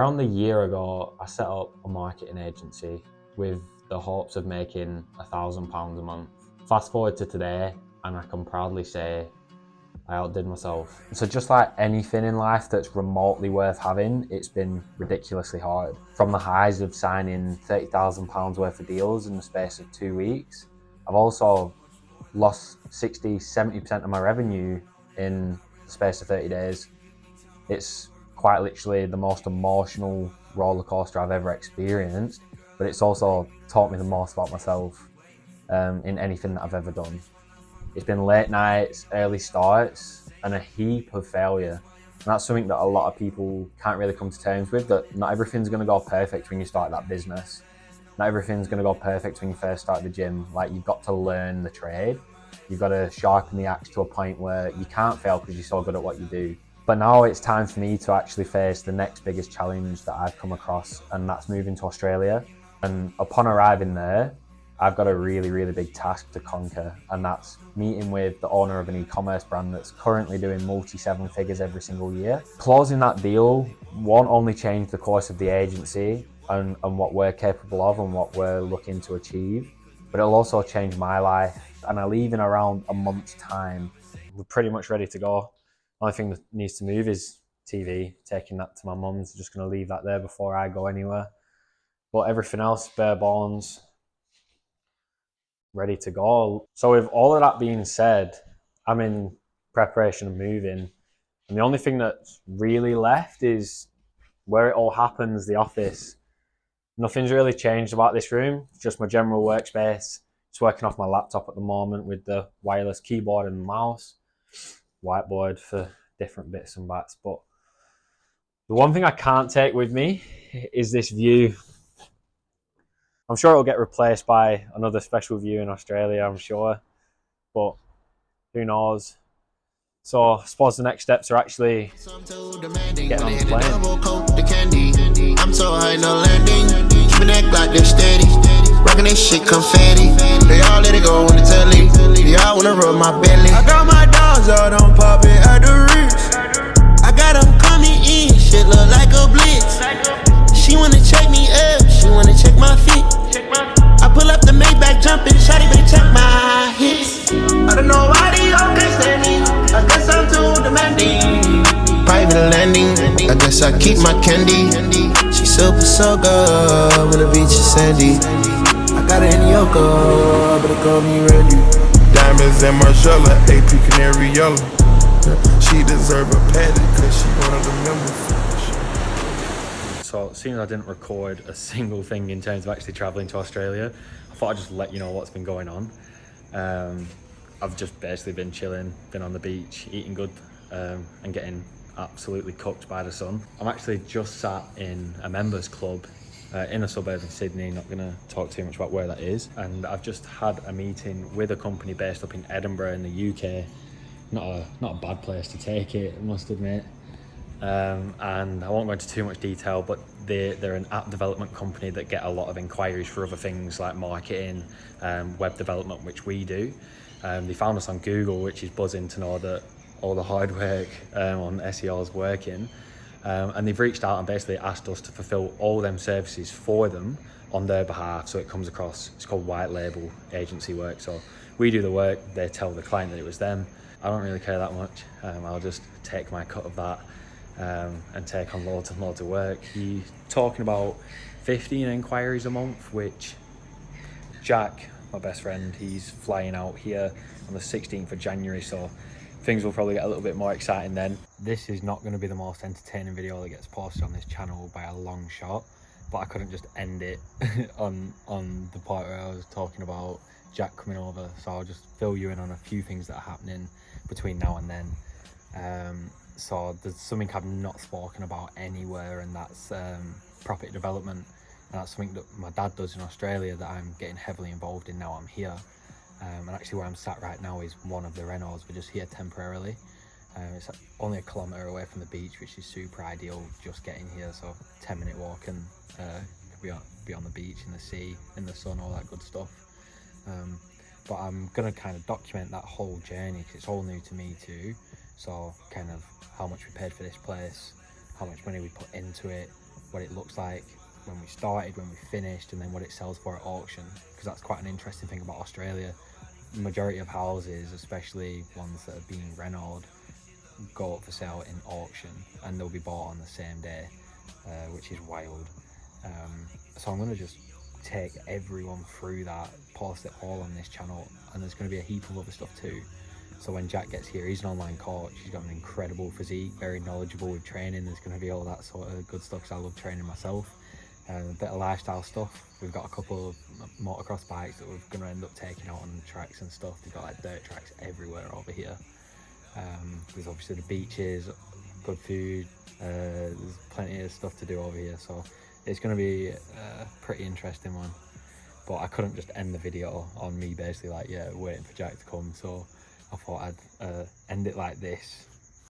Around a year ago, I set up a marketing agency with the hopes of making £1,000 a month. Fast forward to today, and I can proudly say I outdid myself. So just like anything in life that's remotely worth having, it's been ridiculously hard. From the highs of signing £30,000 worth of deals in the space of 2 weeks, I've also lost 60-70% of my revenue in the space of 30 days. It's quite literally the most emotional roller coaster I've ever experienced, but it's also taught me the most about myself in anything that I've ever done. It's been late nights, early starts, and a heap of failure. And that's something that a lot of people can't really come to terms with, that not everything's going to go perfect when you start that business. Not everything's going to go perfect when you first start the gym. Like, you've got to learn the trade. You've got to sharpen the axe to a point where you can't fail because you're so good at what you do. But now it's time for me to actually face the next biggest challenge that I've come across, and that's moving to Australia. And upon arriving there, I've got a really, really big task to conquer, and that's meeting with the owner of an e-commerce brand that's currently doing multi-7 figures every single year. Closing that deal won't only change the course of the agency and what we're capable of and what we're looking to achieve, but it'll also change my life. And I leave in around a month's time. We're pretty much ready to go. Only thing that needs to move is TV, taking that to my mum's. Just going to leave that there before I go anywhere. But everything else, bare bones, ready to go. So with all of that being said, I'm in preparation of moving. And the only thing that's really left is where it all happens, the office. Nothing's really changed about this room, just my general workspace. Just working off my laptop at the moment with the wireless keyboard and mouse. Whiteboard for different bits and bats. But the one thing I can't take with me is this view. I'm sure it'll get replaced by another special view in Australia, I'm sure, but who knows. So I suppose the next steps are actually getting on the plane. I'm so high, no landing. Keep an act like they're steady. Rockin' this shit confetti. They all let it go on the telly. They all wanna rub my belly. I got my dogs out on poppin' at the Ritz. I got them coming in, shit look like a blitz. She wanna check me up, she wanna check my feet. I pull up the Maybach jumping, shawty babe check my hits. I don't know why they all can't stand me. I guess I'm too demanding. Private landing, I guess I keep my candy. She super so good when the beach is sandy. I got her in Yoko, but it call me Randy. Diamonds and Margiela, AP Canary Yellow. She deserve a patty cause she one of the members. So seeing as I didn't record a single thing in terms of actually traveling to Australia, I thought I'd just let you know what's been going on. I've just basically been chilling, been on the beach, eating good, and getting absolutely cooked by the sun. I'm actually just sat in a members club in a suburb of Sydney, not going to talk too much about where that is. And I've just had a meeting with a company based up in Edinburgh in the UK. Not a bad place to take it, I must admit. And I won't go into too much detail, but they're an app development company that get a lot of inquiries for other things like marketing, web development, which we do. They found us on Google, which is buzzing to know that all the hard work on SEO is working. And they've reached out and basically asked us to fulfill all them services for them on their behalf. So it comes across, it's called white label agency work. So we do the work, they tell the client that it was them. I don't really care that much. I'll just take my cut of that and take on loads and loads of work. You're talking about 15 inquiries a month, which Jack, my best friend, he's flying out here on the 16th of January. So things will probably get a little bit more exciting then. This is not going to be the most entertaining video that gets posted on this channel by a long shot, but I couldn't just end it on the part where I was talking about Jack coming over. So I'll just fill you in on a few things that are happening between now and then. So there's something I've not spoken about anywhere, and that's property development. And that's something that my dad does in Australia that I'm getting heavily involved in now I'm here. And actually where I'm sat right now is one of the Renos. We're just here temporarily. It's only a kilometre away from the beach, which is super ideal just getting here. So 10-minute walk and be on the beach, in the sea, in the sun, all that good stuff. But I'm going to kind of document that whole journey because it's all new to me too. So kind of how much we paid for this place, how much money we put into it, what it looks like when we started, when we finished, and then what it sells for at auction, because that's quite an interesting thing about Australia. The majority of houses, especially ones that are being renovated, go up for sale in auction and they'll be bought on the same day, which is wild. So I'm going to just take everyone through that, post it all on this channel, and there's going to be a heap of other stuff too. So when Jack gets here, he's an online coach, he's got an incredible physique, very knowledgeable with training. There's going to be all that sort of good stuff, because I love training myself. A bit of lifestyle stuff. We've got a couple of motocross bikes that we're going to end up taking out on tracks and stuff. We've got like dirt tracks everywhere over here. There's obviously the beaches, good food, there's plenty of stuff to do over here, so it's going to be a pretty interesting one. But I couldn't just end the video on me basically like, yeah, waiting for Jack to come, so I thought I'd end it like this.